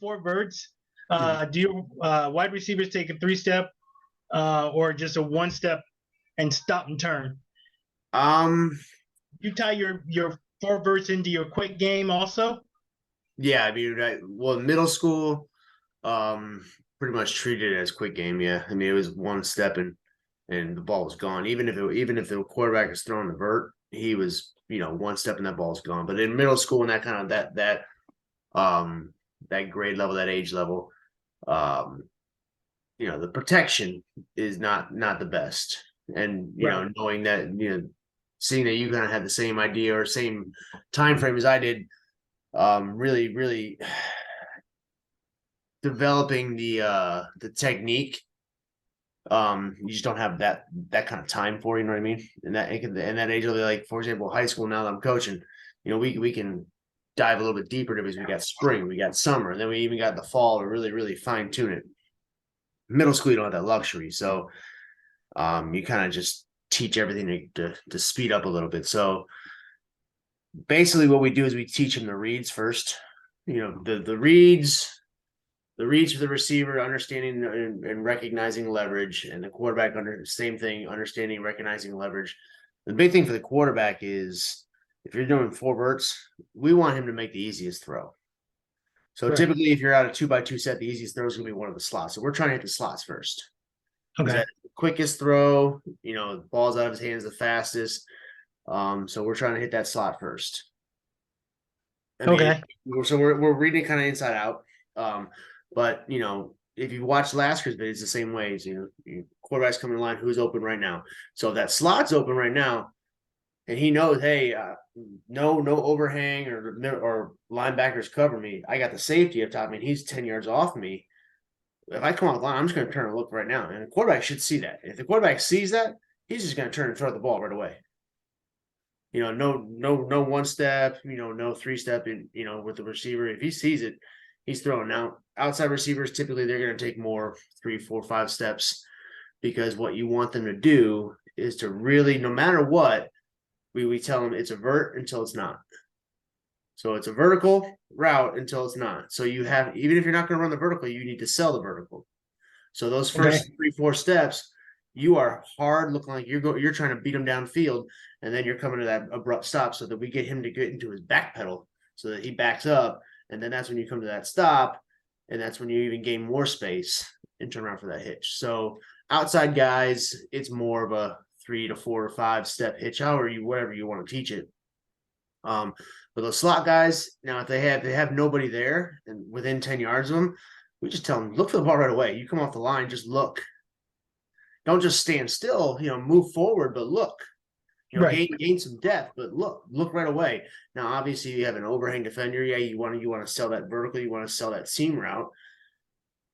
four verts, do your wide receivers take a 3-step or just a 1-step and stop and turn? Um, You tie your four verts into your quick game also? yeah, I mean, well, middle school, pretty much treated it as quick game. Yeah, I mean, it was 1 step and the ball was gone. Even if the quarterback is throwing the vert, he was 1 step and that ball's gone. But in middle school and that kind of that grade level, that age level, um, the protection is not the best. And Right. knowing that seeing that you kind of had the same idea or same time frame as I did, really, really developing the technique. You just don't have that kind of time for, you know what I mean? And that age of, like, for example, high school, now that I'm coaching, we can dive a little bit deeper because we got spring, we got summer, and then we even got the fall to really, really fine tune it. Middle school, you don't have that luxury. So you kind of just teach everything to speed up a little bit. So basically what we do is we teach them the reads first. The reads for the receiver, understanding and recognizing leverage, and the quarterback same thing, understanding, recognizing leverage. The big thing for the quarterback is, if you're doing four verts, we want him to make the easiest throw. So Right. typically, if you're out of 2x2 set, the easiest throw is going to be one of the slots. So we're trying to hit the slots first. Okay. That the quickest throw, the ball's out of his hands the fastest. So we're trying to hit that slot first. Okay. So we're reading kind of inside out. But if you watch last year's video, it's the same ways. Quarterback's coming in line, who's open right now. So if that slot's open right now, and he knows, hey, no overhang or linebackers cover me. I got the safety up top. I mean, he's 10 yards off me. If I come off the line, I'm just going to turn and look right now. And the quarterback should see that. If the quarterback sees that, he's just going to turn and throw the ball right away. No 1-step, no 3-step with the receiver. If he sees it, he's throwing out. Outside receivers, typically they're going to take more 3, 4, 5 steps, because what you want them to do is to really, no matter what, we tell them it's a vert until it's not. So it's a vertical route until it's not. So you have, even if you're not going to run the vertical, you need to sell the vertical. So those first 3, 4 steps, you are hard, looking like you're trying to beat him downfield, and then you're coming to that abrupt stop so that we get him to get into his back pedal so that he backs up, and then that's when you come to that stop, and that's when you even gain more space and turn around for that hitch. So outside guys, it's more of a 3 to 4 or 5 step hitch, whatever you want to teach it. But those slot guys, now if they have nobody there and within 10 yards of them, we just tell them, look for the ball right away. You come off the line, just look. Don't just stand still, move forward, but look. Right. Gain some depth, but look right away. Now, obviously, you have an overhang defender. Yeah, you want to sell that vertical, you want to sell that seam route.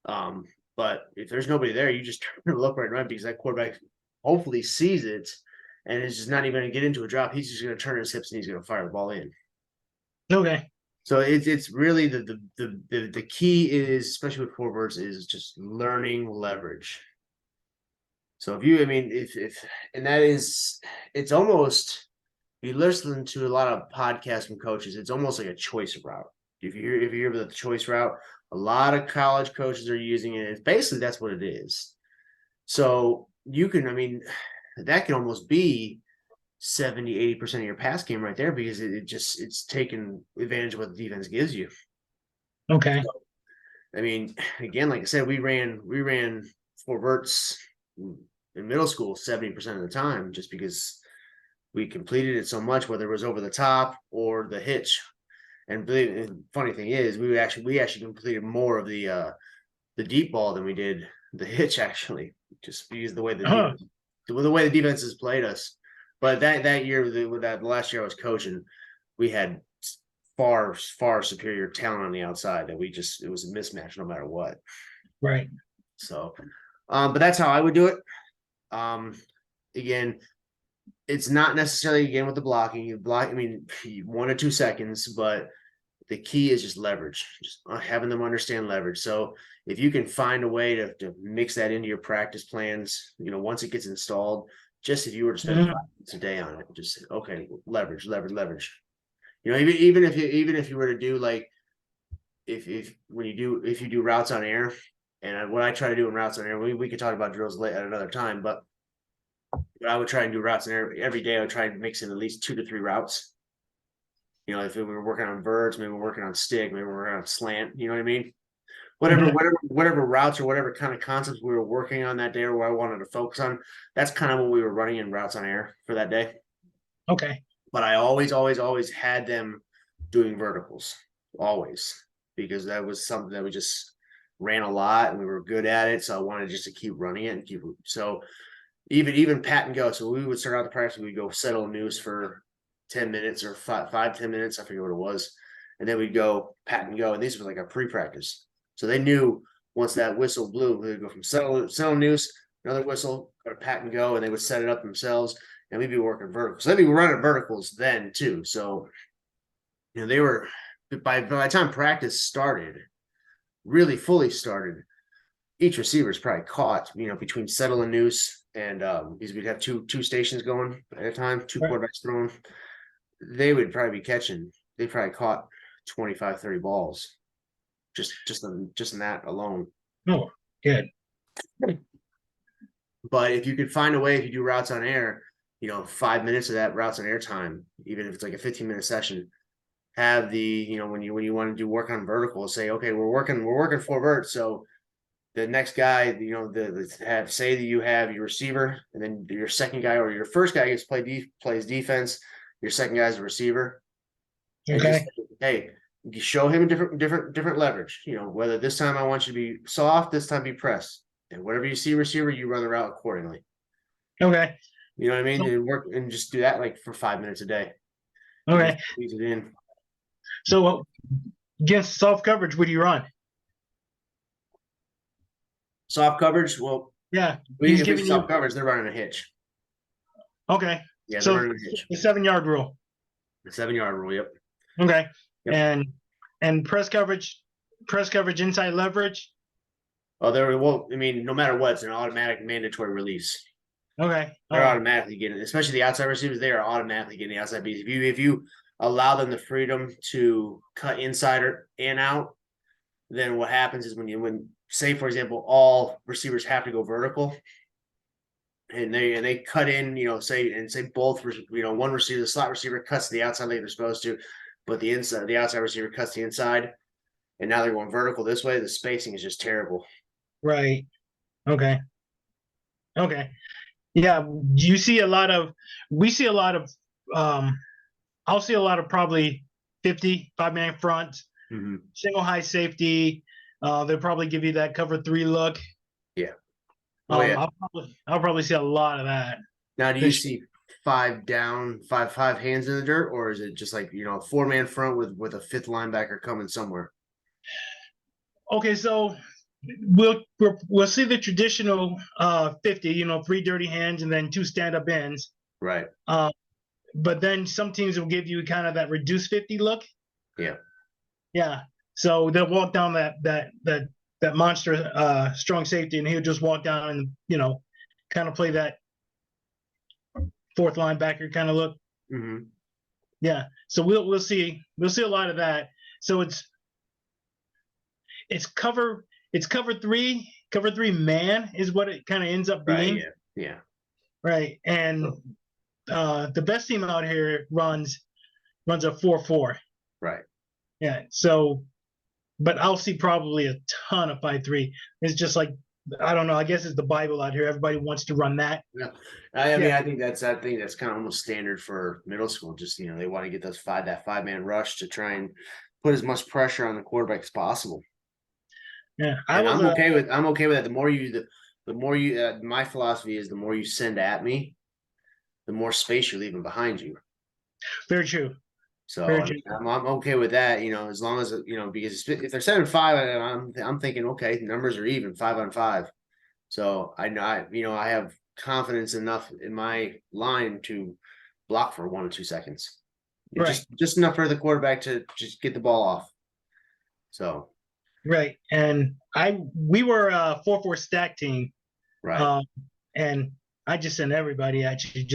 But if there's nobody there, you just turn and look right away, because that quarterback hopefully sees it and is just not even going to get into a drop. He's just going to turn his hips and he's going to fire the ball in. Okay. So it's really the key is, especially with four verts, is just learning leverage. So it's almost, you listen to a lot of podcasts from coaches, it's almost like a choice route. If you hear about the choice route, a lot of college coaches are using it. It's basically, that's what it is. So that can almost be 70-80% of your pass game right there, because it's taking advantage of what the defense gives you. Okay. So, again, like I said, we ran four verts in middle school 70% of the time, just because we completed it so much, whether it was over the top or the hitch. And the funny thing is, we actually completed more of the deep ball than we did the hitch, actually, just because the way the defenses played us. But that year, the last year I was coaching, we had far superior talent on the outside that it was a mismatch no matter what. Right. So, but that's how I would do it. Again, it's not necessarily, again, with the blocking. You block, 1 or 2 seconds, but the key is just leverage, just having them understand leverage. So if you can find a way to mix that into your practice plans, once it gets installed, just if you were to spend 5 minutes a day on it, just okay, leverage. Even if you were to do, like, if you do routes on air, and what I try to do in routes on air, we could talk about drills late at another time, but I would try and do routes on air every day. I would try and mix in at least 2 to 3 routes. You know, if we were working on verts, maybe we're working on stick, maybe we're working on slant. You know what I mean? Whatever routes or whatever kind of concepts we were working on that day or what I wanted to focus on, that's kind of what we were running in routes on air for that day. Okay. But I always had them doing verticals, always, because that was something that we just ran a lot and we were good at it. So I wanted just to keep running it and keep so even pat and go. So we would start out the practice, we'd go settle a noose for 10 minutes or 5-10 minutes, I forget what it was, and then we'd go pat and go. And these were like a pre-practice. So they knew once that whistle blew, they would go from settle noose, another whistle, go to pat and go, and they would set it up themselves, and we'd be working verticals. So they'd be running verticals then too. So, you know, they were by the time practice started, really fully started, each receiver's probably caught, you know, between settle and noose, and because we'd have two stations going at a time, two quarterbacks throwing, they would probably be catching. They probably caught 25, 30 balls. Just in that alone. Oh, good. But if you could find a way, if you do routes on air, you know, 5 minutes of that routes on air time, even if it's like a 15-minute session, have the, you know, when you want to do work on vertical, say, okay, we're working 4 verts. So the next guy, you know, say that you have your receiver, and then your second guy or your first guy plays defense. Your second guy's a receiver. Okay. Just, hey, you show him a different leverage. You know, whether this time I want you to be soft, this time be press, and whatever you see receiver, you run the route accordingly. Okay. You know what I mean? And work and just do that like for 5 minutes a day. Okay. Squeeze it in. So against soft coverage, what do you run? Soft coverage. Well, Yeah, he's giving soft coverage. They're running a hitch. Okay. Yeah, so they're running a hitch. The 7-yard rule. The 7-yard rule. Yep. Okay. Yep. And press coverage inside leverage. Oh, well, I mean, no matter what, it's an automatic mandatory release. Okay. They're automatically getting, especially the outside receivers, they are automatically getting the outside beats. If you allow them the freedom to cut inside and out, then what happens is when say, for example, all receivers have to go vertical, and they cut in, you know, say both, you know, one receiver, the slot receiver cuts the outside like they're supposed to, but the outside receiver cuts the inside, and now they're going vertical this way. The spacing is just terrible. Right. Okay. Yeah. We see a lot of I'll see a lot of probably 50 5-man front, single high safety. They'll probably give you that cover 3 look. Yeah. Oh yeah. I'll probably see a lot of that. Now, do you see 5 down, five hands in the dirt, or is it just like, you know, 4-man front with a 5th linebacker coming somewhere? Okay, so we'll see the traditional 50, you know, 3 dirty hands and then 2 stand-up ends. Right. But then some teams will give you kind of that reduced 50 look. Yeah. Yeah. So they'll walk down that monster strong safety, and he'll just walk down and, you know, kind of play that 4th linebacker kind of look. Mm-hmm. Yeah. So we'll see a lot of that. So it's cover 3 man is what it kind of ends up being. Right, yeah. Right. And the best team out here runs a 4-4. Right. Yeah. So, but I'll see probably a ton of 5-3. It's just like, I don't know. I guess it's the Bible out here. Everybody wants to run that. Yeah. I mean, I think that's kind of almost standard for middle school. Just, you know, they want to get that 5-man rush to try and put as much pressure on the quarterback as possible. Yeah, I'm okay with that. The more you, my philosophy is the more you send at me, the more space you're leaving behind you. Very true. So I'm okay with that, you know, as long as, you know, because if they're 7-5, I'm thinking, okay, numbers are even 5-on-5. So I have confidence enough in my line to block for 1 or 2 seconds, right? Just enough for the quarterback to just get the ball off. So. Right. And we were a 4-4 stack team. Right. And I just sent everybody at you.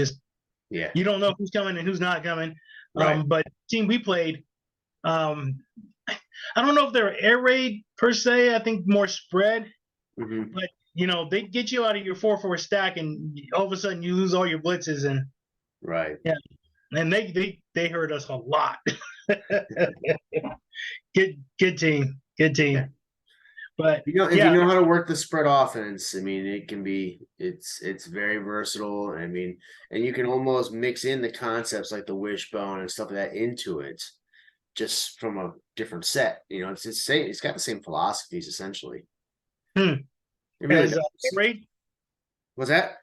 You don't know who's coming and who's not coming. Right. But team we played, I don't know if they're air raid per se. I think more spread, Hmm. but they get you out of your 4-4 stack, and all of a sudden you lose all your blitzes, and Right. yeah, and they hurt us a lot. Good team, good Yeah. team. But If you yeah, know how to work the spread offense, I mean, it's very versatile. I mean, and you can almost mix in the concepts like the wishbone and stuff like that into it, just from a different set. It's got the same philosophies essentially. hmm, It really as air does. raid. What's that?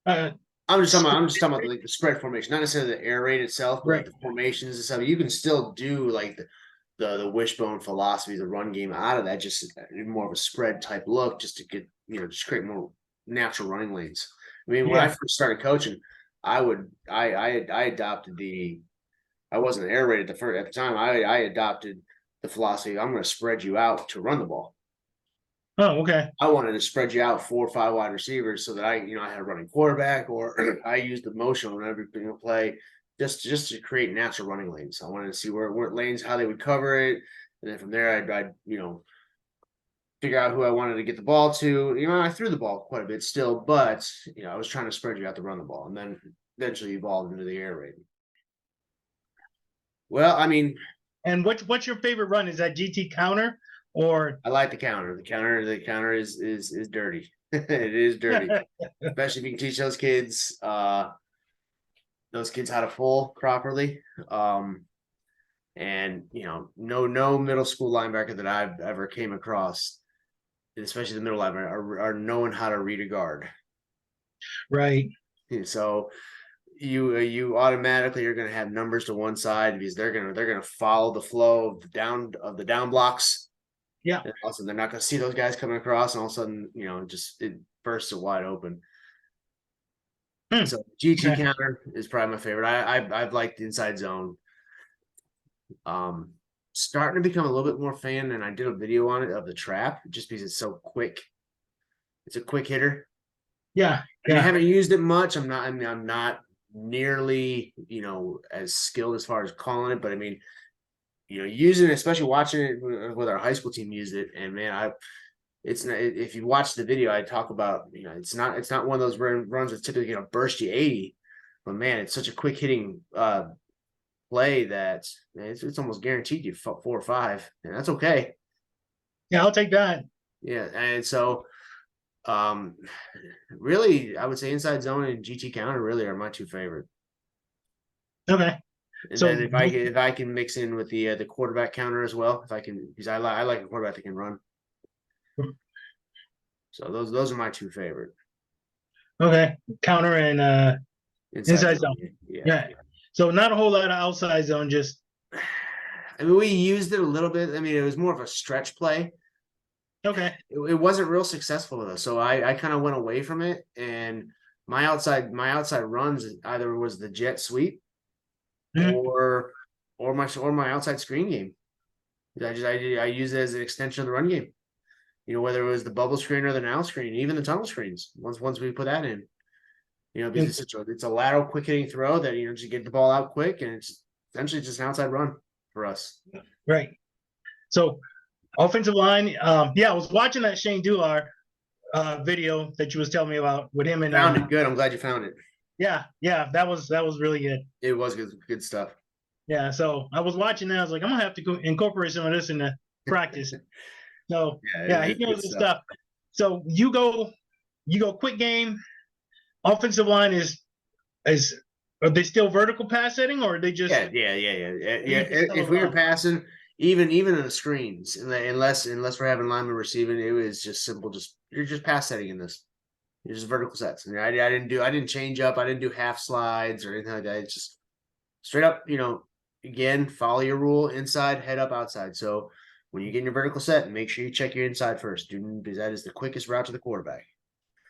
Uh, I'm just talking about like the spread formation, not necessarily the air raid itself, but like right. the formations and stuff. You can still do like the wishbone philosophy, the run game out of that, just more of a spread type look, just to get just create more natural running lanes. I mean, when I Yeah. first started coaching, I adopted I wasn't air raid at the time. I adopted the philosophy. I'm going to spread you out to run the ball. Oh, okay. I wanted to spread you out 4 or 5 wide receivers so that I had a running quarterback, or I used the motion on every play just to create natural running lanes. I wanted to see where lanes, how they would cover it, and then from there I'd figure out who I wanted to get the ball to. I threw the ball quite a bit still, but I was trying to spread you out to run the ball, and then eventually evolved into the air raid. Well, I mean, And what's your favorite run? Is that GT counter or I like the counter. The counter is dirty. It is dirty, especially if you can teach those kids how to pull properly. And no middle school linebacker that I've ever came across, especially the middle linebacker, are knowing how to read a guard. right? So you automatically are going to have numbers to one side because they're gonna follow the flow of the down blocks. Yeah. And also they're not going to see those guys coming across, and all of a sudden just it bursts it wide open. Hmm. So GT Okay. counter is probably my favorite. I've liked the inside zone. Um, Starting to become a little bit more fan, and I did a video on it of the trap just because it's so quick. It's a quick hitter. Yeah. I mean, I Yeah. haven't used it much. I'm not nearly as skilled as far as calling it, but I mean, using it, especially watching it with our high school team use it, and man, it's not, if you watch the video, I talk about it's not one of those runs that's typically going to burst you 80, but man, it's such a quick hitting play that it's almost guaranteed you 4 or 5, and that's okay. Yeah. I'll take that. Yeah, and so really, I would say inside zone and GT counter really are my two favorite. Okay. And then So if I can mix in with the quarterback counter as well, if I can, because I like a quarterback that can run. So those are my two favorite. okay, counter and Inside inside zone. zone. Yeah. Yeah. So not a whole lot of outside zone. Just I mean, we used it a little bit. I mean, it was more of a stretch play. okay. It wasn't real successful with us, so I kind of went away from it. And my outside runs either was the jet sweep Mhm. or my outside screen game. I use it as an extension of the run game. Whether it was the bubble screen or the now screen, even the tunnel screens. Once we put that in, because it's a lateral quick hitting throw that just get the ball out quick, and it's essentially just an outside run for us. Right. So offensive line. Yeah, I was watching that Shane Dular video that you was telling me about with him and Found it. Good. I'm glad you found it. yeah, that was really good. It was good stuff. Yeah, so I was watching that. I was like, I'm gonna have to incorporate some of this into practice. So Yeah, yeah, he it's knows good his stuff. stuff. So you go quick game. Offensive line is are they still vertical pass setting or are they just Yeah. you just tell If them we were up? passing, even in the screens, unless we're having linemen receiving, it was just simple. You're just pass setting in this. You're just vertical sets. And I didn't change up. I didn't do half slides or anything like that. It's just straight up. Again, follow your rule: inside, head up, outside. So when you get in your vertical set, make sure you check your inside first, because that is the quickest route to the quarterback.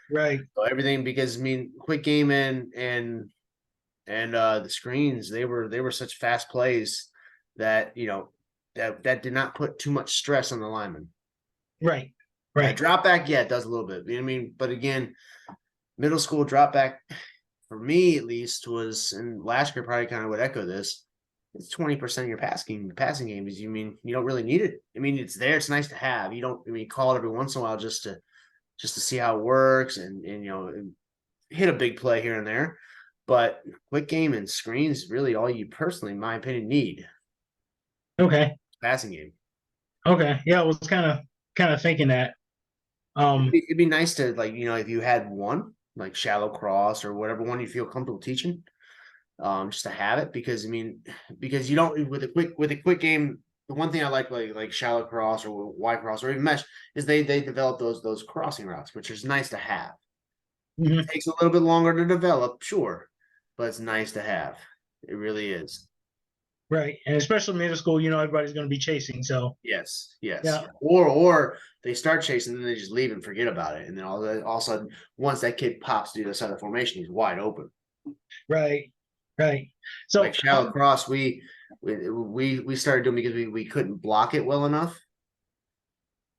Right. So everything, because I mean, quick game and the screens, they were such fast plays that that did not put too much stress on the lineman. Right. Right. Drop back, yeah, it does a little bit. I mean, but again, middle school drop back for me at least was, and last year probably kind of would echo this. it's 20% of your passing game is, you mean you don't really need it. I mean, it's there, it's nice to have. You don't, I mean, call it every once in a while just to see how it works and you know, hit a big play here and there. But quick game and screens really all you personally, in my opinion, need. Okay. Passing game. Okay. Yeah, I was kind of thinking that. It'd be nice to, like, you know, if you had one like shallow cross or whatever one you feel comfortable teaching, just to have it, because I mean, because you don't, with a quick game. The one thing I like shallow cross or wide cross or even mesh is they develop those crossing routes, which is nice to have. Mhm. Takes a little bit longer to develop, sure, but it's nice to have. It really is. Right. And especially middle school, everybody's going to be chasing. So, Yes, yes. yeah. Or they start chasing, and then they just leave and forget about it, and then all of a sudden, once that kid pops to the other side of the formation, he's wide open. Right. Right. So, Like shallow cross, we started doing because we couldn't block it well enough.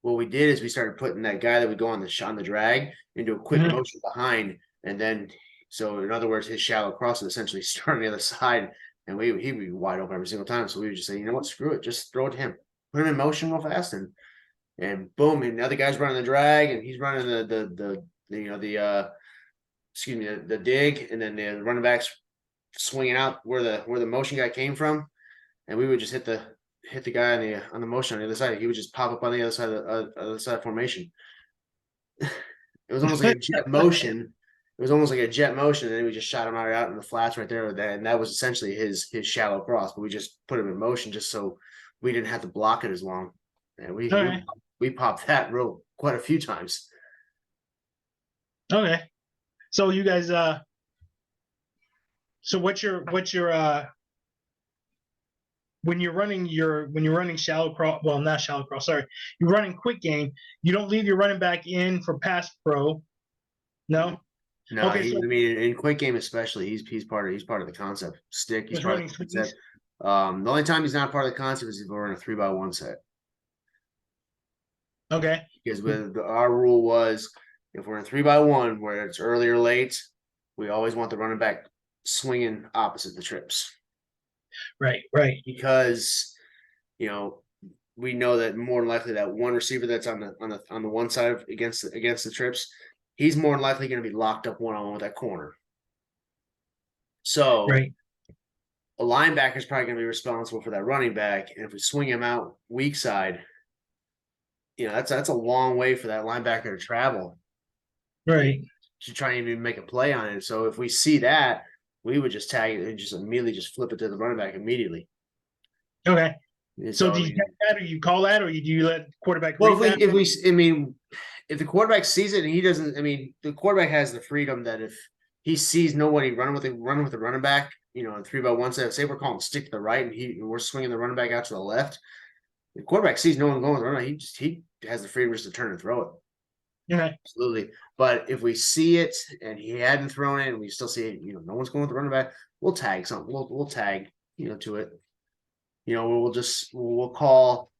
What we did is we started putting that guy that would go on the drag into a quick mhm. motion behind, and then so in other words, his shallow cross would essentially start on the other side, and he'd be wide open every single time. So we would just say, you know what, screw it, just throw it to him, put him in motion real fast, and boom, and the other guy's running the drag, and he's running the you know the excuse me the dig, and then the running backs swinging out where the motion guy came from, and we would just hit the guy on the motion on the other side. He would just pop up on the other side of the other side of formation. It was almost like a jet motion. It was almost like a jet motion, and then we just shot him out in the flats right there. And that was essentially his shallow cross. But we just put him in motion just so we didn't have to block it as long. And Okay. we popped that real quite a few times. Okay. So you guys, so what's your when you're running shallow cross, well, not shallow cross, sorry, you're running quick game, you don't leave your running back in for pass pro. No. No, Okay. So I mean, in quick game especially, he's part of the concept. Stick, he's just part of running the swings. concept. The only time he's not part of the concept is if we're in a 3x1 set. Okay. Because with our rule was, if we're in 3x1 where it's early or late, we always want the running back swinging opposite the trips, Right. Right. because you know we know that more than likely that one receiver that's on the one side of, against the trips, he's more than likely going to be locked up one-on-one with that corner. So Right. a linebacker is probably going to be responsible for that running back, and if we swing him out weak side, that's a long way for that linebacker to travel Right. to try and even make a play on it. So if we see that, we would just tag it and just immediately just flip it to the running back immediately. Okay. And So so I do you mean, check that, or you call that, or do you let quarterback well, read that? if the quarterback sees it and he doesn't, I mean, the quarterback has the freedom that if he sees nobody running with the running back, in 3x1 set, say we're calling stick to the right and we're swinging the running back out to the left, the quarterback sees no one going with the running back, he has the freedom just to turn and throw it. Okay. Absolutely. But if we see it and he hadn't thrown it and we still see it, no one's going with the running back, we'll tag something. We'll tag, to it. We'll call,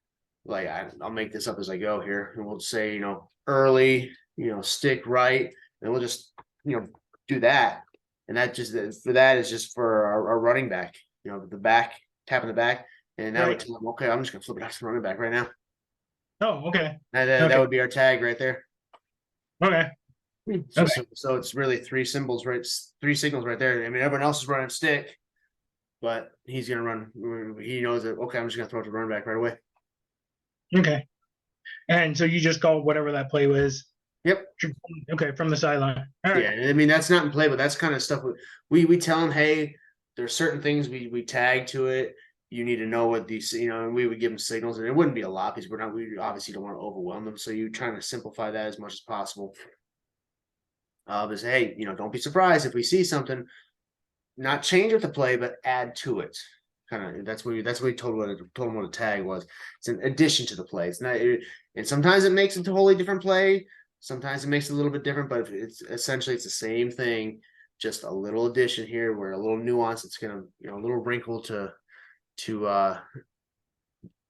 like, I'll make this up as I go here, and we'll say, early, stick right, and we'll just, do that. And that just for that is just for our running back, the back, tapping the back. And that would Right. tell them, okay, I'm just gonna flip it out to the running back right now. Oh, okay. And that Okay. would be our tag right there. Okay. So, Okay. so it's really three signals right there. I mean, everyone else is running stick, but he's gonna run. He knows that. Okay, I'm just gonna throw it to running back right away. Okay. And so you just call whatever that play was. Yep. Okay, from the sideline. All right. Yeah, I mean that's not in play, but that's kind of stuff we tell them. Hey, there's certain things we tag to it. You need to know what these, and we would give them signals, and it wouldn't be a lot because we obviously don't want to overwhelm them. So you're trying to simplify that as much as possible. But say, hey, don't be surprised if we see something, not change with the play, but add to it. Kind of that's what we told them what a tag was. It's an addition to the play. It's not, and sometimes it makes a totally different play. Sometimes it makes it a little bit different, but it's essentially the same thing, just a little addition here, where a little nuance. It's gonna, a little wrinkle to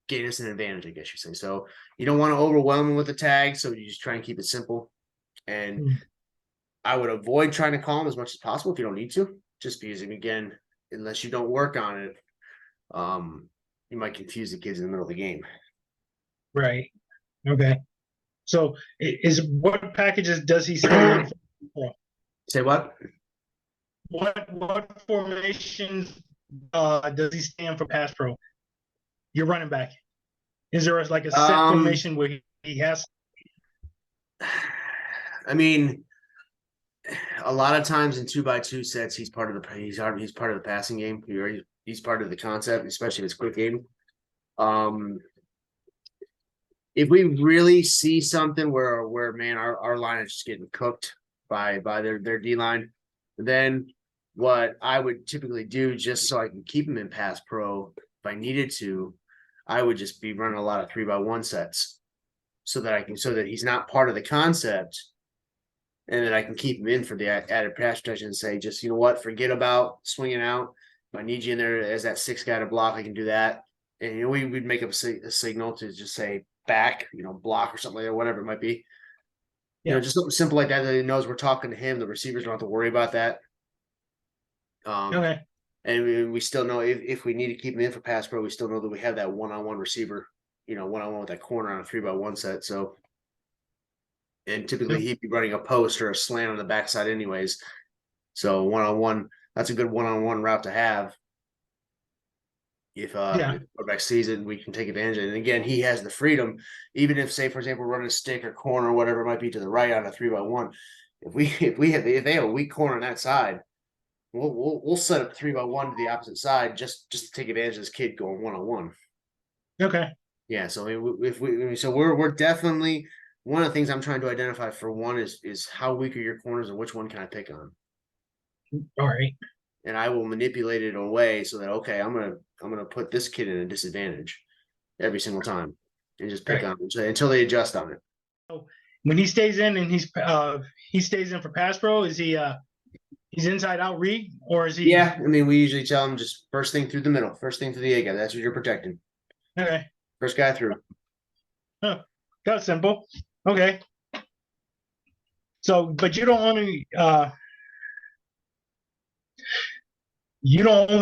gain us an advantage, I guess you say. So you don't want to overwhelm them with the tag, so you just try and keep it simple. And I would avoid trying to call them as much as possible if you don't need to, just because, again, unless you don't work on it, You might confuse the kids in the middle of the game. Right. Okay. So is what packages does he stay in for? Say what? What formations does he stand for pass pro? Your running back. Is there like a set Um, formation where he has? I mean, a lot of times in 2x2 sets, he's part of the he's part of the passing game. He's part of the concept, especially if it's quick game. Um, if we really see something where man, our line is just getting cooked by their D line, then what I would typically do just so I can keep him in pass pro if I needed to, I would just be running a lot of 3x1 sets so that he's not part of the concept, and then I can keep him in for the added pass protection and say, just, you know what, forget about swinging out. If I need you in there as that 6 guy to block, I can do that. And we'd make up a signal to just say back, block or something like that, whatever it might be. Yeah. Just something simple like that he knows we're talking to him. The receivers don't have to worry about that. Okay. And we still know if we need to keep him in for pass pro, we still know that we have that one-on-one receiver, one-on-one with that corner on a 3x1 set. So, and typically he'd be running a post or a slant on the backside anyways. So one-on-one, that's a good one-on-one route to have. If Yeah. the quarterback sees it, we can take advantage of it. And again, he has the freedom, even if, say, for example, running a stick or corner or whatever it might be to the right on a 3x1. If they have a weak corner on that side, we'll set up 3x1 to the opposite side just to take advantage of this kid going one-on-one. Okay. Yeah, so we're definitely, one of the things I'm trying to identify for one is how weak are your corners and which one can I pick on. All right. And I will manipulate it away so that, okay, I'm gonna put this kid in a disadvantage every single time and just pick on them until they adjust on it. So when he stays in and he stays in for pass pro, is he's inside out read, or is he? Yeah, I mean, we usually tell them just first thing through the middle, first thing through the A guy. That's what you're protecting. Okay. First guy through. Huh. That's simple. Okay. So, but you don't only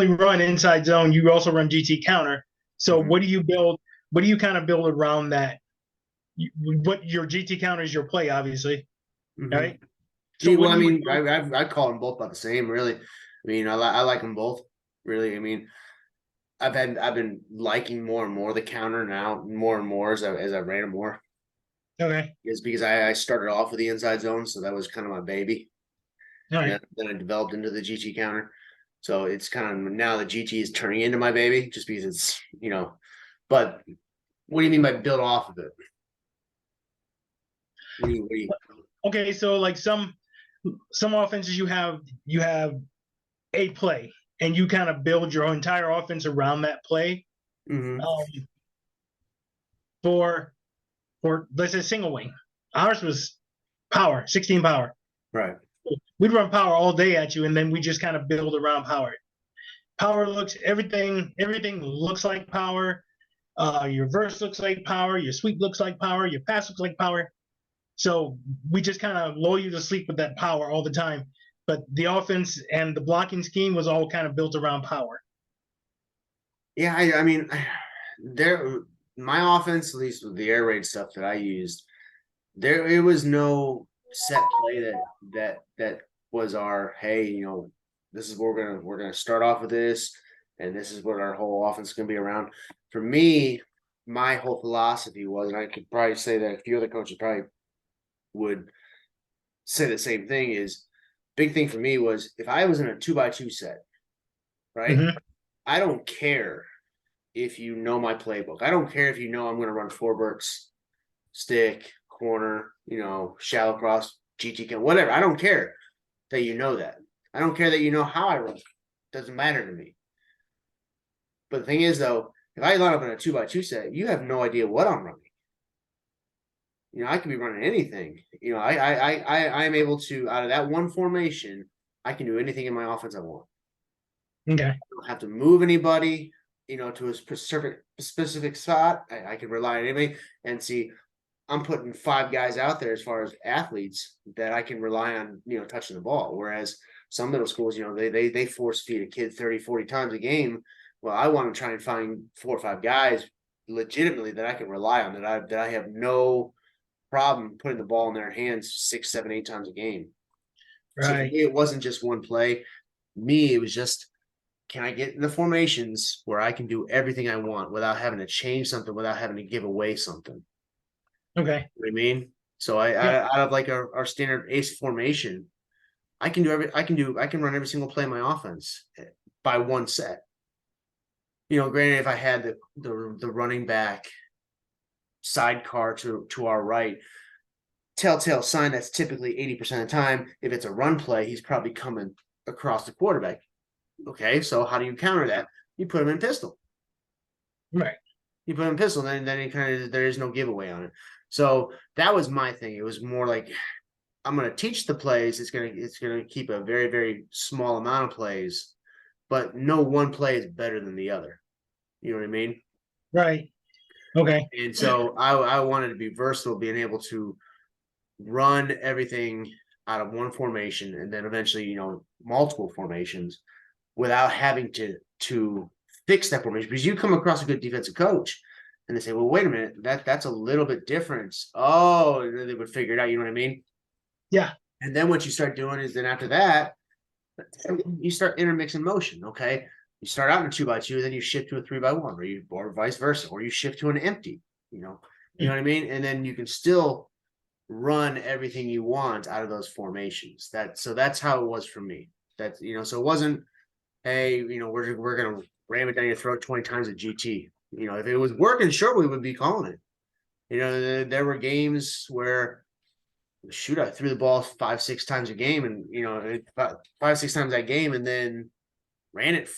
run inside zone, you also run GT counter. So Mhm. what do you build? What do you kind of build around that? What your GT counter is your play, obviously, right? So Well, what I do you mean, build? I call them both about the same, really. I mean, I like them both, really. I mean, I've been liking more and more the counter now, more and more as I ran it more. Okay. Is because I started off with the inside zone, so that was kind of my baby. All And right. then I developed into the GT counter. So it's kind of now the GT is turning into my baby just because it's, but what do you mean by build off of it? What do you, Okay. So like some offenses you have a play and you kind of build your entire offense around that play. mm-hmm. Um, for let's say single wing. Ours was power, 16 power. Right. We'd run power all day at you, and then we just kind of build around power. Power looks everything looks like power. Your verse looks like power. Your sweep looks like power. Your pass looks like power. So we just kind of lull you to sleep with that power all the time. But the offense and the blocking scheme was all kind of built around power. Yeah, I mean, there my offense, at least with the air raid stuff that I used, there it was no set play that was our, hey, this is where we're gonna start off with this, and this is what our whole offense is gonna be around. For me, my whole philosophy was, and I could probably say that a few other coaches probably would say the same thing, is big thing for me was if I was in a 2x2 set, right? Mm-hmm. I don't care if you know my playbook. I don't care if you know I'm going to run four Burks, stick, corner, shallow cross, GT, whatever. I don't care that you know that. I don't care that you know how I run. It doesn't matter to me. But the thing is, though, if I line up in a 2x2 set, you have no idea what I'm running. I could be running anything. I'm able to, out of that one formation, I can do anything in my offense I want. Okay. I don't have to move anybody, to a specific spot. I can rely on anybody and see. I'm putting 5 guys out there as far as athletes that I can rely on, touching the ball. Whereas some middle schools, they force feed a kid 30, 40 times a game. Well, I want to try and find 4 or 5 guys legitimately that I can rely on, that I have no problem putting the ball in their hands 6, 7, 8 times a game. So for Right. me, it wasn't just one play. Me, it was just, can I get in the formations where I can do everything I want without having to change something, without having to give away something? Okay. You know what I mean? So Yeah. out of like our standard ace formation, I can run every single play in my offense by one set. Granted, if I had the running back sidecar to our right, telltale sign that's typically 80% of the time, if it's a run play, he's probably coming across the quarterback. Okay, so how do you counter that? You put him in pistol. Right. You put him in pistol, then it kind of, there is no giveaway on it. So that was my thing. It was more like, I'm going to teach the plays. It's going to keep a very, very small amount of plays, but no one play is better than the other. You know what I mean? Right. Okay. And so I wanted to be versatile, being able to run everything out of one formation and then eventually, multiple formations without having to fix that formation. Because you come across a good defensive coach and they say, well, wait a minute, that's a little bit different. Oh, and then they would figure it out, you know what I mean? Yeah. And then what you start doing is, then after that, you start intermixing motion. Okay. You start out in a 2x2, then you shift to a 3x1, or vice versa, or you shift to an empty, you know what I mean? And then you can still run everything you want out of those formations. That's how it was for me. So it wasn't, hey, we're gonna ram it down your throat 20 times at GT. If it was working, sure, we would be calling it. There were games where, shoot, I threw the ball 5, 6 times a game, and 5, 6 times that game, and then ran it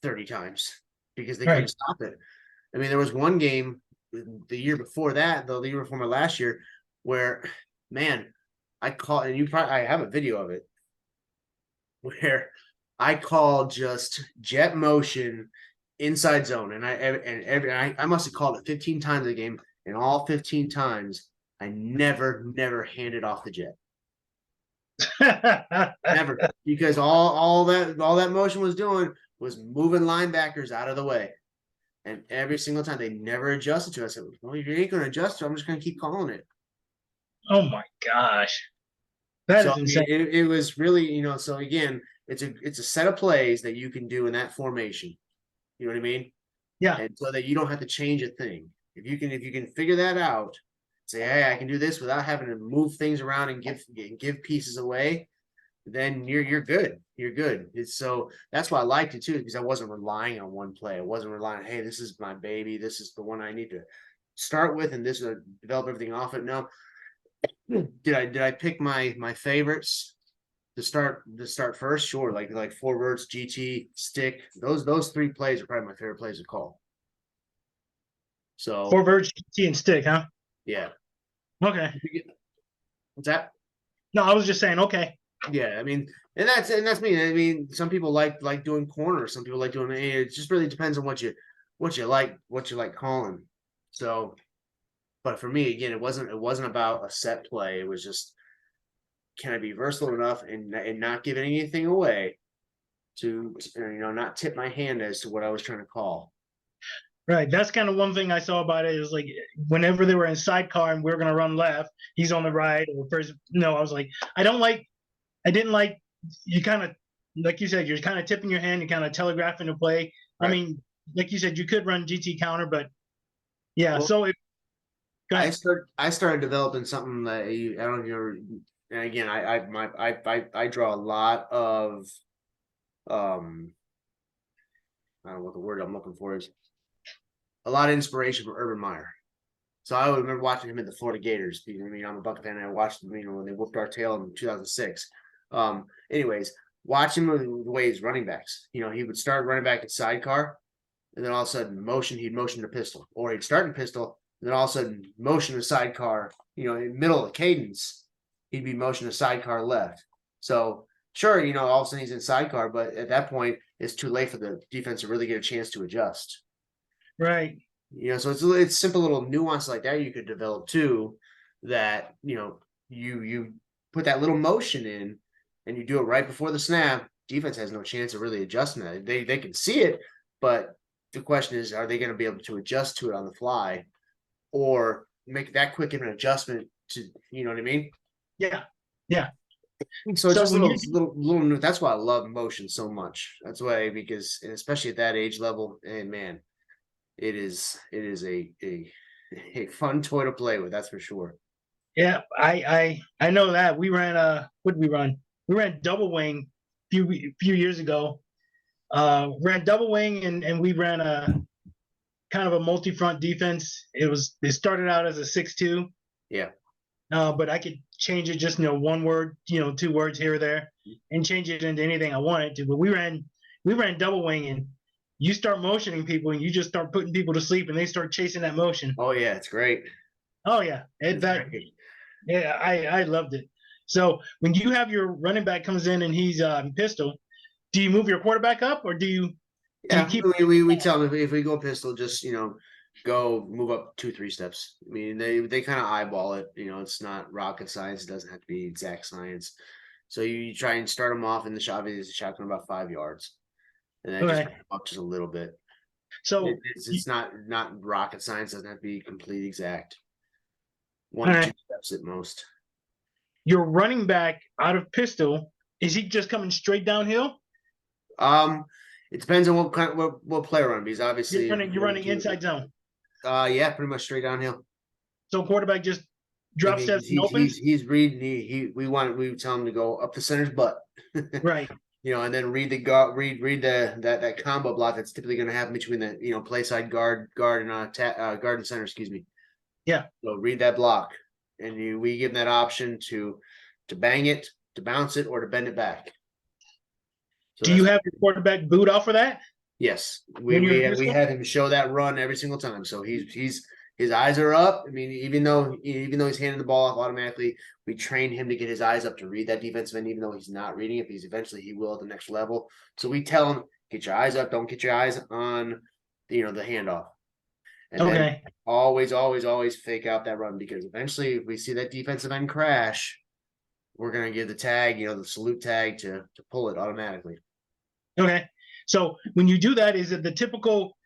30 times because they couldn't Right. stop it. I mean, there was one game the year before that, the year before my last year, where, man, I called, and I have a video of it, where I called just jet motion inside zone, and I must have called it 15 times a game, and all 15 times I never handed off the jet. Never, because all that motion was doing was moving linebackers out of the way. And every single time they never adjusted to it. I said, well, if you ain't going to adjust to it, I'm just going to keep calling it. Oh my gosh. That So is I mean, insane. it was really, so again, it's a set of plays that you can do in that formation. You know what I mean? Yeah. And so that you don't have to change a thing. If you can figure that out, say, hey, I can do this without having to move things around and give pieces away, then you're good. You're good. So that's why I liked it too, because I wasn't relying on one play. I wasn't relying on, hey, this is my baby. This is the one I need to start with, and this is develop everything off it. No. Did I pick my favorites to start first? Sure. Like forwards, GT, stick. Those 3 plays are probably my favorite plays to call. So 4 birds, T and stick, huh? yeah. Okay. What's that? No, I was just saying, okay. Yeah, I mean, and that's me. I mean, some people like doing corners. Some people like doing. It just really depends on what you like calling. So, but for me, again, it wasn't about a set play. It was just, can I be versatile enough and not give anything away to not tip my hand as to what I was trying to call. Right. That's kind of one thing I saw about it is like whenever they were in sidecar and we are going to run left, he's on the right or first. No, I was like, I didn't like you kind of, like you said, you're kind of tipping your hand, you're kind of telegraphing the play. Right. I mean, like you said, you could run GT counter, but yeah. Well, So I started developing something that I don't know if you're, and again, I draw a lot of, I don't know what the word I'm looking for is, a lot of inspiration from Urban Meyer. So I remember watching him at the Florida Gators. I mean, I'm a Bucket fan, and I watched them, when they whooped our tail in 2006. Anyways, watching the way he's running backs. He would start running back at sidecar, and then all of a sudden he'd motion to pistol, or he'd start in pistol, and then all of a sudden motion to sidecar. In the middle of the cadence, he'd be motion to sidecar left. So sure, all of a sudden he's in sidecar, but at that point, it's too late for the defense to really get a chance to adjust. right. So it's simple little nuance like that you could develop too, that you put that little motion in, and you do it right before the snap. Defense has no chance of really adjusting that. They can see it, but the question is, are they going to be able to adjust to it on the fly, or make that quick of an adjustment to, you know what I mean? Yeah. Yeah. So it's So just when you little. That's why I love motion so much. That's why, because, and especially at that age level, and man, it is a fun toy to play with. That's for sure. Yeah, I know that we ran what did we run? We ran double wing few years ago. Ran double wing and we ran a kind of a multi-front defense. It started out as a 6-2, Yeah. but I could change it just one word, 2 words here or there, and change it into anything I wanted to. But we ran double wing, and you start motioning people and you just start putting people to sleep and they start chasing that motion. Oh yeah, it's great. Oh yeah, yeah, I loved it. So when you have your running back comes in and he's pistol, do you move your quarterback up or do you Yeah, keep? we tell them if we go pistol, just go move up 2-3 steps. I mean, they kind of eyeball it. It's not rocket science. It doesn't have to be exact science. So you try and start them off in the shotgun about 5 yards, and then just Okay. bring 'em up just a little bit. So It's not rocket science. Doesn't have to be complete exact. all 1 to 2 right, steps at most. your running back out of pistol, is he just coming straight downhill? It depends on what player run, because obviously You're running inside zone. yeah, pretty much straight downhill. So quarterback just I drop mean, steps and opens. he's reading. We tell him to go up the center's butt, Right. and then read the guard, read that combo block that's typically going to happen between the play side guard and guard and center. Excuse me. Yeah. So read that block, and we give them that option to bang it, to bounce it, or to bend it back. So Do you have your quarterback boot off for that? yes, When you're in we pistol? had him show that run every single time. So his eyes are up. I mean, even though he's handing the ball off automatically, we train him to get his eyes up to read that defensive end, even though he's not reading it, because eventually he will at the next level. So we tell him, get your eyes up, don't get your eyes on the handoff. And then Okay. always, always, always fake out that run, because eventually if we see that defensive end crash, we're gonna give the tag, the salute tag to pull it automatically. Okay. So when you do that, is it the typical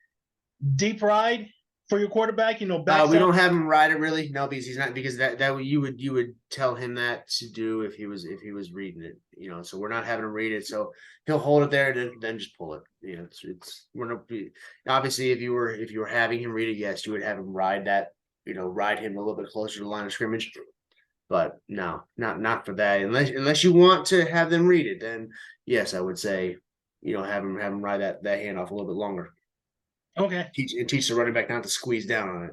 deep ride for your quarterback? We backside. don't have him ride it really, no, because he's not, because that you would tell him that to do if he was reading it, So we're not having him read it, so he'll hold it there and then just pull it. We're not, obviously if you were having him read it, yes, you would have him ride that, ride him a little bit closer to the line of scrimmage. But no, not for that. Unless you want to have them read it, then yes, I would say, have him ride that handoff a little bit longer. Okay. Teach the running back not to squeeze down on it.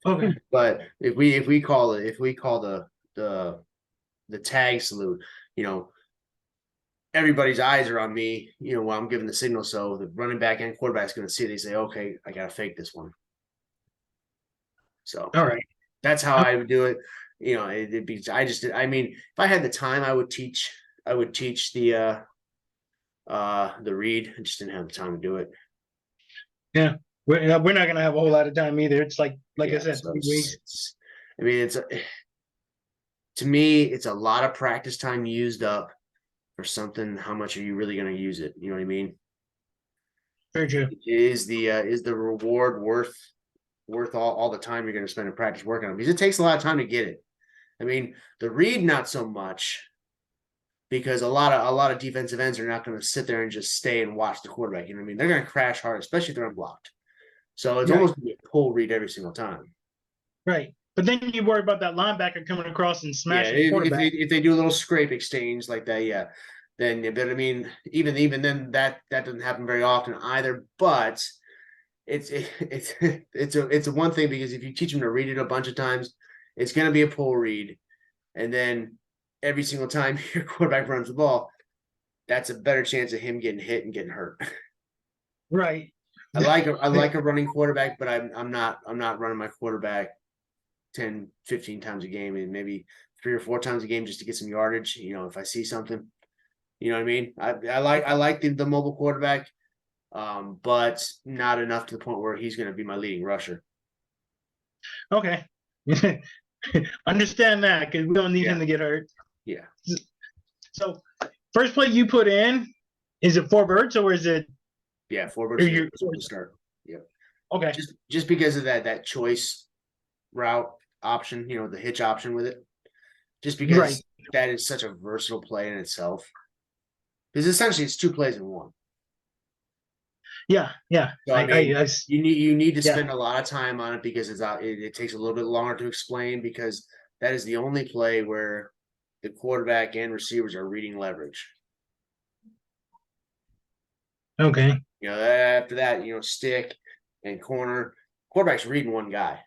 Okay. But if we call the tag salute, everybody's eyes are on me, while I'm giving the signal. So the running back and quarterback's going to see it. They say, okay, I got to fake this one. So All right. that's how I would do it. It'd be, I mean, if I had the time, I would teach the read. I just didn't have the time to do it. Yeah. We're not going to have a whole lot of time either. It's like Yeah, I said, so 3 weeks. to me, it's a lot of practice time used up for something. How much are you really going to use it? You know what I mean? Very true. Is the reward worth all the time you're going to spend in practice working on it? Because it takes a lot of time to get it. I mean, the read, not so much, because a lot of defensive ends are not going to sit there and just stay and watch the quarterback. You know what I mean? They're going to crash hard, especially if they're unblocked. So it's almost going to be a pull read every single time. Right. But then you worry about that linebacker coming across and smashing the quarterback. If they do a little scrape exchange like that, yeah. Then, but I mean, even then, that doesn't happen very often either. But it's a one thing, because if you teach them to read it a bunch of times, it's going to be a pull read, and then every single time your quarterback runs the ball, that's a better chance of him getting hit and getting hurt. Right. I like a running quarterback, but I'm not running my quarterback 10, 15 times a game, and maybe 3 or 4 times a game just to get some yardage. If I see something, you know what I mean? I like the mobile quarterback, but not enough to the point where he's going to be my leading rusher. Okay. Understand that, because we don't need him to get hurt. Yeah. So first play you put in, is it 4 birds or is it Yeah, four Or birds your to start. Yep. okay. Just because of that choice route option, the hitch option with it. Just Right. because that is such a versatile play in itself. Because essentially it's two plays in one. Yeah. Yeah. So I mean, I you need to yeah. spend a lot of time on it because it takes a little bit longer to explain because that is the only play where the quarterback and receivers are reading leverage. Okay. After that, stick and corner, quarterback's reading one guy,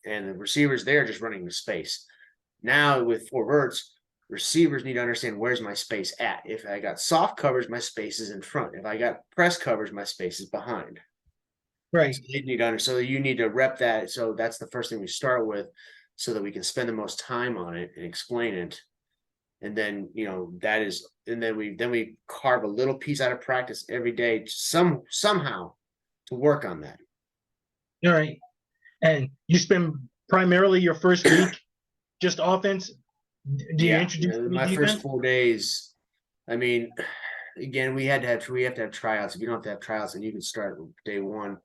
and the receivers there just running the space. Now with four verts, receivers need to understand where's my space at. If I got soft covers, my space is in front. If I got press covers, my space is behind. Right. So you need to so you need to rep that. So that's the first thing we start with, so that we can spend the most time on it and explain it. And then that is, and then we carve a little piece out of practice every day, somehow to work on that. All right. And you spend primarily your first week just offense. Do you Yeah, introduce any my first defense? 4 days. I mean, again, we have to have tryouts. If you don't have to have tryouts, then you can start day one.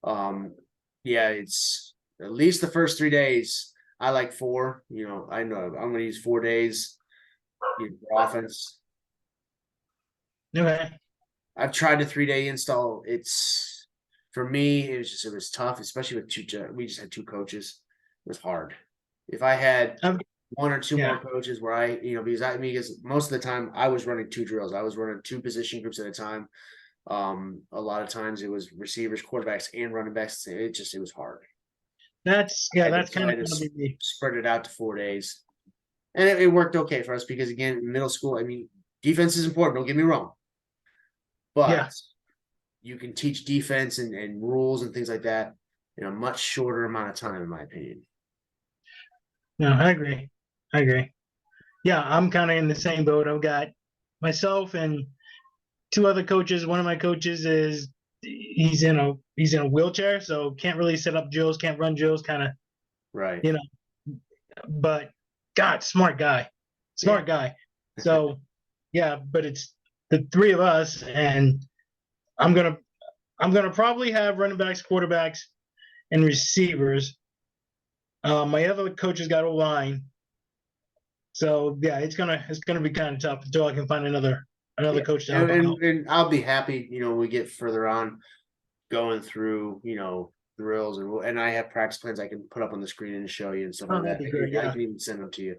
Yeah, it's at least the first 3 days. I like four. I know I'm going to use 4 days for offense. Okay. I've tried the 3 day install. It's for me, it was tough, especially with we just had two coaches. It was hard. If I had one or two Yeah. more coaches where because most of the time I was running two drills. I was running two position groups at a time. A lot of times it was receivers, quarterbacks, and running backs. It was hard. That's kind of to gonna be me. spread it out to 4 days, and it worked okay for us because again, middle school. I mean, defense is important. Don't get me wrong, Yeah. but you can teach defense and rules and things like that in a much shorter amount of time, in my opinion. No, I agree. I agree. Yeah, I'm kind of in the same boat. I've got myself and two other coaches. One of my coaches is he's in a wheelchair, so can't really set up drills, can't run drills, kind of, Right. you know. But God, smart guy, smart guy. So yeah, but it's the three of us, and I'm gonna probably have running backs, quarterbacks, and receivers. My other coach has got a line, so yeah, it's gonna be kind of tough until I can find another Yeah. coach to help And, out. and I'll be happy, when we get further on going through, drills and I have practice plans I can put up on the screen and show you and stuff Oh, like that'd that. be great. I Yeah. can even send them to you.